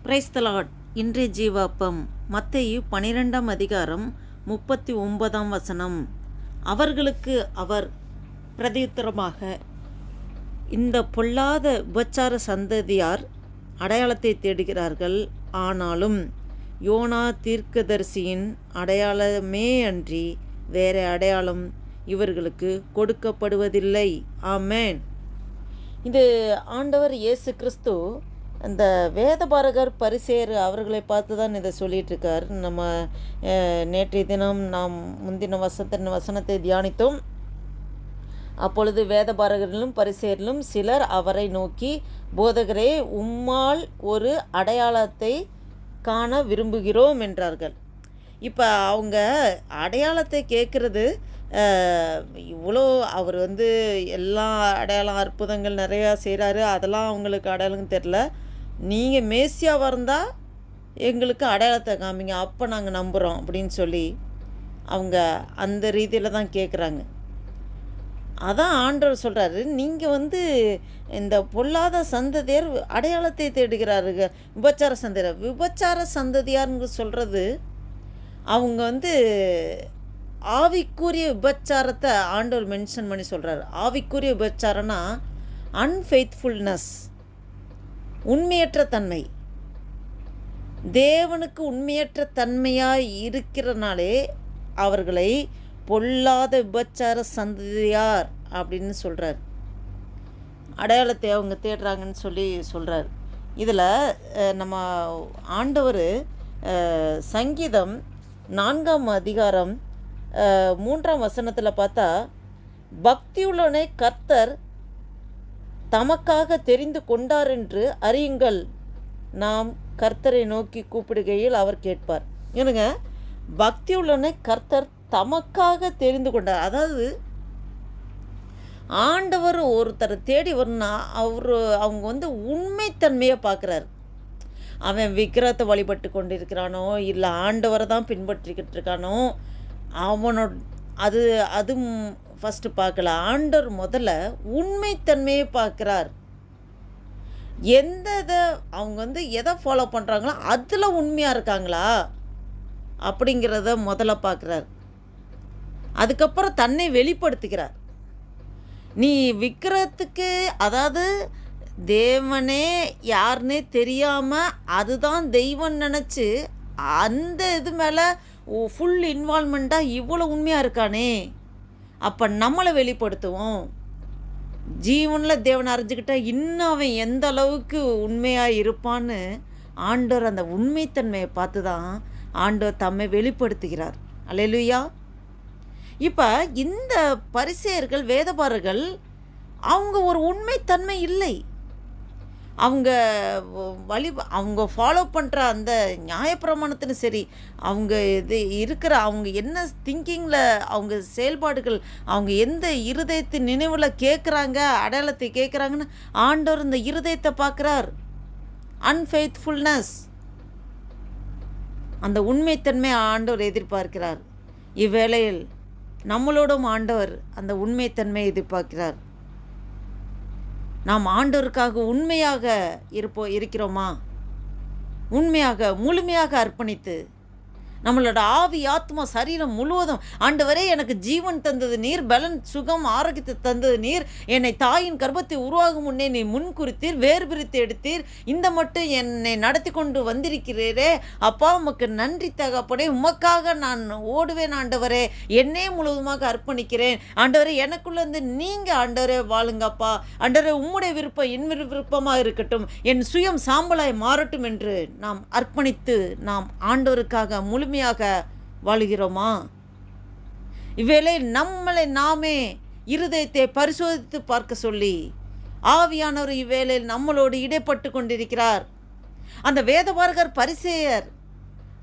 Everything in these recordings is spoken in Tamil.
Praise the Lord. இன்றைய ஜீவாப்பம் மத்தேயு 12 அதிகாரம் 39 அவர்களுக்கு அவர் பிரதியுத்தரமாக, இந்த பொல்லாத உபச்சார சந்ததியார் அடையாளத்தை தேடுகிறார்கள், ஆனாலும் யோனா தீர்க்கதரிசியின் அடையாளமே அன்றி வேற அடையாளம் இவர்களுக்கு கொடுக்கப்படுவதில்லை. ஆமேன். இது ஆண்டவர் இயேசு கிறிஸ்து அந்த வேதபாரகர் பரிசேயர் அவர்களை பார்த்து தான் இதை சொல்லிகிட்ருக்கார். நம்ம நேற்றைய தினம் நாம் முந்தின வசனத்தை தியானித்தோம். அப்பொழுது வேதபாரகர்களும் பரிசேயர்களும் சிலர் அவரை நோக்கி, போதகரே, உம்மால் ஒரு அடையாளத்தை காண விரும்புகிறோம் என்றார்கள். இப்போ அவங்க அடையாளத்தை கேட்குறது, இவ்வளோ அவர் எல்லா அடையாளம் அற்புதங்கள் நிறையா செய்கிறாரு, அதெல்லாம் அவங்களுக்கு அடையாளம் தெரில. நீங்கள் மேசியாவாக இருந்தால் எங்களுக்கு அடையாளத்தை காமிங்க, அப்போ நாங்கள் நம்புகிறோம் அப்படின்னு சொல்லி அவங்க அந்த ரீதியில் தான் கேட்குறாங்க. அதான் ஆண்டவர் சொல்கிறாரு, நீங்கள் இந்த பொல்லாத சந்ததியார் அடையாளத்தை தேடுகிறாருங்க. விபச்சார சந்ததியார்னு சொல்கிறது, அவங்க ஆவிக்குரிய விபச்சாரத்தை ஆண்டவர் மென்ஷன் பண்ணி சொல்கிறார். ஆவிக்குரிய விபச்சாரம்னா அன்ஃபெய்த்ஃபுல்னஸ், உண்மையற்ற தன்மை. தேவனுக்கு உண்மையற்ற தன்மையாக இருக்கிறனாலே அவர்களை பொல்லாத விபச்சார சந்ததியார் அப்படின்னு சொல்கிறார். அடையாளத்தை அவங்க தேடுறாங்கன்னு சொல்லி சொல்கிறார். இதில் நம்ம ஆண்டவர் சங்கீதம் 4 அதிகாரம் 3 பார்த்தா, பக்தியுள்ளவனை கர்த்தர் தமக்காக தெரிந்து கொண்டார் என்று அறியுங்கள், நாம் கர்த்தரை நோக்கி கூப்பிடுகையில் அவர் கேட்பார். ஏனுங்க, பக்தியுள்ளவனை கர்த்தர் தமக்காக தெரிந்து கொண்டார். அதாவது ஆண்டவர் ஒருத்தரை தேடி வரணும்னா அவங்க உண்மைத்தன்மையை பார்க்குறாரு. அவன் விக்கிரகத்தை வழிபட்டு கொண்டிருக்கிறானோ இல்லை ஆண்டவரை தான் பின்பற்றிக்கிட்டு இருக்கானோ, அவனோட அது ஃபஸ்ட்டு பார்க்கல. ஆண்டவர் முதல்ல உண்மைத்தன்மையை பார்க்குறார். அவங்க எதை ஃபாலோ பண்ணுறாங்களோ அதில் உண்மையாக இருக்காங்களா அப்படிங்கிறத முதல்ல பார்க்குறார். அதுக்கப்புறம் தன்னை வெளிப்படுத்திக்கிறார். நீ விக்கிரகத்துக்கு, அதாவது தேவனே யாருன்னே தெரியாமல் அதுதான் தெய்வம் நினச்சி அந்த இது மேலே ஃபுல் இன்வால்மெண்ட்டாக இவ்வளோ உண்மையாக இருக்கானே, அப்போ நம்மளை வெளிப்படுத்துவோம். ஜீவனில் தேவனை அறிஞ்சிக்கிட்டால் இன்னும் அவன் எந்த அளவுக்கு உண்மையாக இருப்பான்னு ஆண்டவர் அந்த உண்மைத்தன்மையை பார்த்து தான் ஆண்டவர் தம்மை வெளிப்படுத்துகிறார். அல்லேலூயா. இப்போ இந்த பரிசேயர்கள் வேதபாரர்கள் அவங்க ஒரு உண்மைத்தன்மை இல்லை. அவங்க ஃபாலோ பண்ணுற அந்த நியாயப்பிரமாணத்திலும் சரி, அவங்க அவங்க என்ன திங்கிங்கில் அவங்க செயல்பாடுகள், அவங்க எந்த இருதயத்தின் நினைவில் கேட்குறாங்க, அடையாளத்தை கேட்குறாங்கன்னு ஆண்டவர் இந்த இருதயத்தை பார்க்குறார். அன்ஃபெய்த்ஃபுல்னஸ், அந்த உண்மைத்தன்மை ஆண்டவர் எதிர்பார்க்கிறார். இவ்வேளையில் நம்மளோடும் ஆண்டவர் அந்த உண்மைத்தன்மையை எதிர்பார்க்கிறார். நாம் ஆண்டவருக்காக உண்மையாக இருக்கிறோமா? உண்மையாக முழுமையாக அர்ப்பணித்து நம்மளோட ஆவி ஆத்மா சரீரம் முழுவதும், ஆண்டவரே எனக்கு ஜீவன் தந்தது நீர், பலன் சுகம் ஆரோக்கியத்தை தந்தது நீர், என்னை தாயின் கர்ப்பத்தை உருவாகும் முன்னே நீ முன்குறித்தீர், வேறு பிரித்து எடுத்தீர், இந்த மட்டும் என்னை நடத்தி கொண்டு வந்திருக்கிறீரே, அப்பா உமக்கு நன்றி தகப்பனே, உமக்காக நான் ஓடுவேன் ஆண்டவரே, என்னே முழுவதுமாக அர்ப்பணிக்கிறேன் ஆண்டவரே, எனக்குள்ளேருந்து நீங்கள் ஆண்டவரே வாழுங்கப்பா, ஆண்டவரே உம்முடைய விருப்பம் என் விருப்பமாக இருக்கட்டும், என் சுயம் சாம்பலாய் மாறட்டும் என்று நாம் அர்ப்பணித்து நாம் ஆண்டவருக்காக முழுமையாக வாழுகிறோமா? இவ்வேளை நம்மளை நாமே இருதயத்தை பரிசோதித்து பார்க்க சொல்லி ஆவியானவர் இவ்வேளையில் நம்மளோடு இடைப்பட்டு கொண்டிருக்கிறார். அந்த வேதபாரகர் பரிசேயர்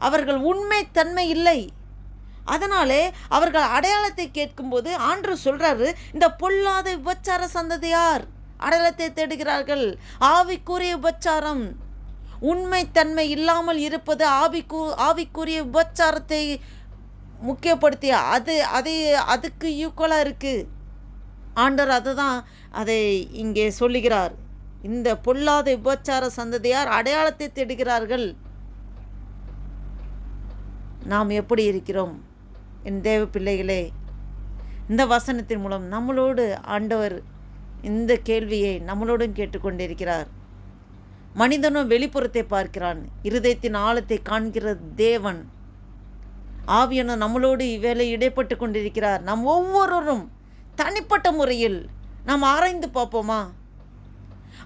அவர்கள் உண்மைத்தன்மை இல்லை. அதனாலே அவர்கள் அடையாளத்தை கேட்கும்போது ஆண்டவர் சொல்றாரு, இந்த பொல்லாத விபச்சார சந்ததியார் அடையாளத்தை தேடுகிறார்கள். ஆவிக்குரிய விபச்சாரம், உண்மைத்தன்மை இல்லாமல் இருப்பது ஆவிக்குரிய விபச்சாரத்தை முக்கியப்படுத்தி அதுக்கு ஈக்குவலாக இருக்குது. ஆண்டவர் அதை இங்கே சொல்லுகிறார். இந்த பொல்லாத விபச்சார சந்ததியார் அடையாளத்தை தேடுகிறார்கள். நாம் எப்படி இருக்கிறோம் என் தேவ பிள்ளைகளே? இந்த வசனத்தின் மூலம் நம்மளோடு ஆண்டவர் இந்த கேள்வியை நம்மளோடும் கேட்டுக்கொண்டிருக்கிறார். மனிதனும் வெளிப்புறத்தை பார்க்கிறான், இருதயத்தின் ஆழத்தை காண்கிற தேவன் ஆவியான நம்மளோடு இவ்வேளை இடைப்பட்டு கொண்டிருக்கிறார். நாம் ஒவ்வொருவரும் தனிப்பட்ட முறையில் நாம் ஆராய்ந்து பார்ப்போமா?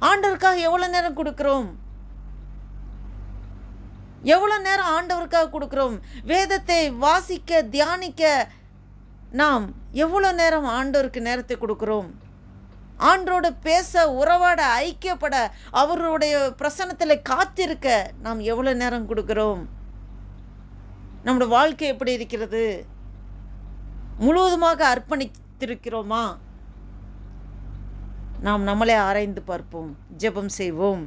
ஆண்டவருக்காக எவ்வளோ நேரம் கொடுக்கிறோம்? எவ்வளோ நேரம் ஆண்டவருக்காக கொடுக்கிறோம்? வேதத்தை வாசிக்க தியானிக்க நாம் எவ்வளோ நேரம் ஆண்டவருக்கு நேரத்தை கொடுக்கிறோம்? ஆண்டோடு பேச, உறவாட, ஐக்கியப்பட, அவருடைய பிரசன்னத்தில் காத்திருக்க நாம் எவ்வளோ நேரம் கொடுக்கிறோம்? நம்முடைய வாழ்க்கை எப்படி இருக்கிறது? முழுவதுமாக அர்ப்பணித்திருக்கிறோமா? நாம் நம்மளே ஆராய்ந்து பார்ப்போம். ஜெபம் செய்வோம்.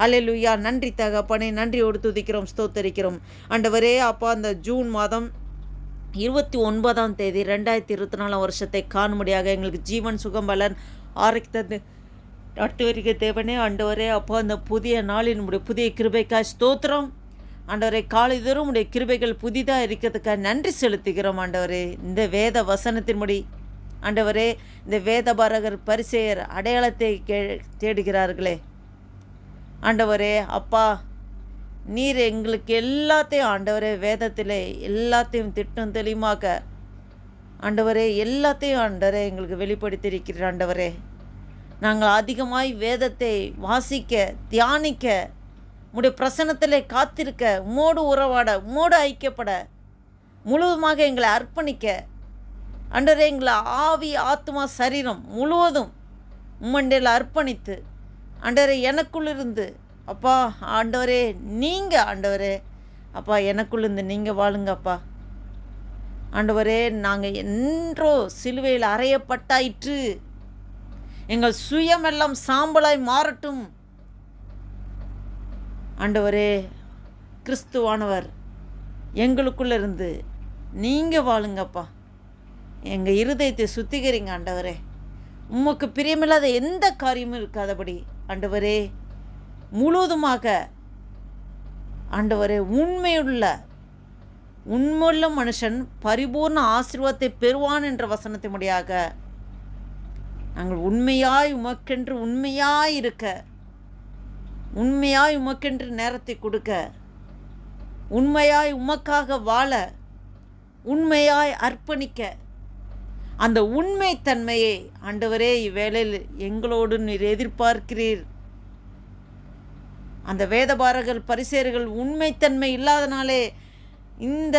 அல்லேலூயா. நன்றி தகப்பனே, நன்றியோடு துதிக்கிறோம், ஸ்தோத்தரிக்கிறோம். ஆண்டவரே அப்பா, அந்த ஜூன் மாதம் 29ஆம் தேதி 2024 வருஷத்தை காணும்படியாக எங்களுக்கு ஜீவன், சுகம், பலன், ஆரோக்கியத்தை நட்டு வருகிற தேவனே ஆண்டவரே அப்பா, அந்த புதிய நாளின் உடைய புதிய கிருபைக்காய் ஸ்தோத்திரம். ஆண்டவரே, காலைதோறும் உடைய கிருபைகள் புதிதாக இருக்கிறதுக்காக நன்றி செலுத்துகிறோம். ஆண்டவரே, இந்த வேத வசனத்தின்படி ஆண்டவரே, இந்த வேதபாரகர் பரிசேயர் அடையாளத்தை தேடுகிறார்களே ஆண்டவரே அப்பா, நீர் எங்களுக்கு எல்லாத்தையும் ஆண்டவரே வேதத்திலே எல்லாத்தையும் திட்டம் தெளிவாக ஆண்டவரே எல்லாத்தையும் ஆண்டவரே எங்களுக்கு வெளிப்படுத்தியிருக்கிறீர். ஆண்டவரே, நாங்கள் அதிகமாய் வேதத்தை வாசிக்க, தியானிக்க, உம்முடைய பிரசன்னத்திலே காத்திருக்க, உம்மோடு உறவாட, உம்மோடு ஐக்கியப்பட, முழுவதுமாக எங்களை அர்ப்பணிக்க ஆண்டவரே, எங்களை ஆவி, ஆத்மா, சரீரம் முழுவதும் உம்மண்டையில் அர்ப்பணித்து ஆண்டவரே எனக்குள்ளிருந்து அப்பா ஆண்டவரே நீங்கள் ஆண்டவரே அப்பா எனக்குள்ளிருந்து நீங்கள் வாழுங்க அப்பா. ஆண்டவரே, நாங்கள் என்றோ சிலுவையில் அறையப்பட்டாயிற்று, எங்கள் சுயமெல்லாம் சாம்பலாய் மாறட்டும். ஆண்டவரே, கிறிஸ்துவானவர் எங்களுக்குள்ளேருந்து நீங்கள் வாழுங்கப்பா. எங்கள் இருதயத்தை சுத்திகரிங்க ஆண்டவரே. உமக்கு பிரியமில்லாத எந்த காரியமும் இருக்காதபடி ஆண்டவரே முழுவதுமாக ஆண்டவரே உண்மையுள்ள மனுஷன் பரிபூர்ண ஆசீர்வாதத்தை பெறுவான் என்ற வசனத்தை முடியாக நாங்கள் உண்மையாய் உமக்கென்று உண்மையாய் இருக்க, உண்மையாய் உமக்கென்று நேரத்தை கொடுக்க, உண்மையாய் உமக்காக வாழ, உண்மையாய் அர்ப்பணிக்க, அந்த உண்மை தன்மையை ஆண்டவரே இவ்வேளையில் எங்களோடு நீர் எதிர்பார்க்கிறீர். அந்த வேதபாரகர் பரிசேயர்கள் உண்மைத்தன்மை இல்லாதனாலே இந்த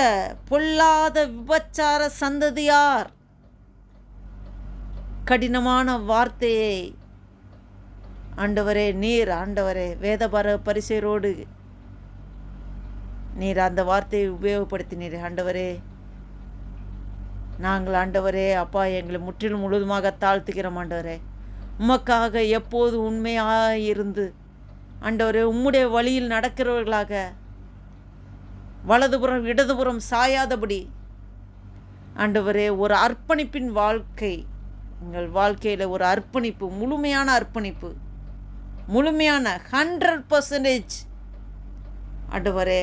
பொல்லாத விபச்சார சந்ததியார் கடினமான வார்த்தையை ஆண்டவரே நீர் ஆண்டவரே வேதபாரக பரிசேயரோடு நீர் அந்த வார்த்தையை உபயோகப்படுத்தினீர். ஆண்டவரே, நாங்கள் ஆண்டவரே அப்பா எங்களை முற்றிலும் முழுவதுமாக தாழ்த்துக்கிறோம். ஆண்டவரே, உமக்காக எப்போது உண்மையாக இருந்து ஆண்டவரே உம்முடைய வழியில் நடக்கிறவர்களாக, வலதுபுறம் இடதுபுறம் சாயாதபடி ஆண்டவரே ஒரு அர்ப்பணிப்பின் வாழ்க்கை, எங்கள் வாழ்க்கையில் ஒரு அர்ப்பணிப்பு, முழுமையான அர்ப்பணிப்பு, முழுமையான 100% ஆண்டவரே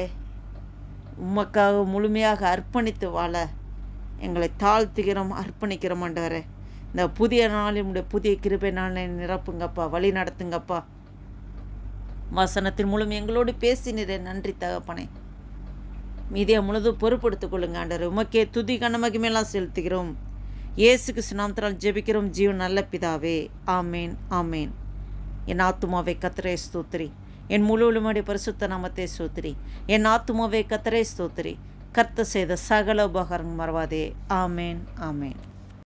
உமக்காக முழுமையாக அர்ப்பணித்து வாழ எங்களை தாழ்த்துகிறோம், அர்ப்பணிக்கிறோம். ஆண்டவரே, இந்த புதிய நாளினுடைய புதிய கிருபை நாளை நிரப்புங்கப்பா, வழி நடத்துங்கப்பா. வசனத்தின் மூலம் எங்களோடு பேசினீரே, நன்றி தகப்பனே. மீதியை முழுதும் பொறுப்படுத்திக் கொள்ளுங்க ஆண்டவரே. உமக்கே துதி கனமகிமையெல்லாம் செலுத்துகிறோம். இயேசு கிறிஸ்து நாமத்தினால் ஜெபிக்கிறோம் ஜீவன் நல்ல பிதாவே. ஆமேன், ஆமேன். என் ஆத்துமாவை கர்த்தரை ஸ்தோத்திரி, என் முழுவதுமாடி பரிசுத்த நாமத்தை ஸ்தோத்திரி. என் ஆத்துமாவை கர்த்தரை ஸ்தோத்திரி, கர்த்தர் செய்த சகல உபகாரம் மறவாதே. ஆமேன், ஆமேன்.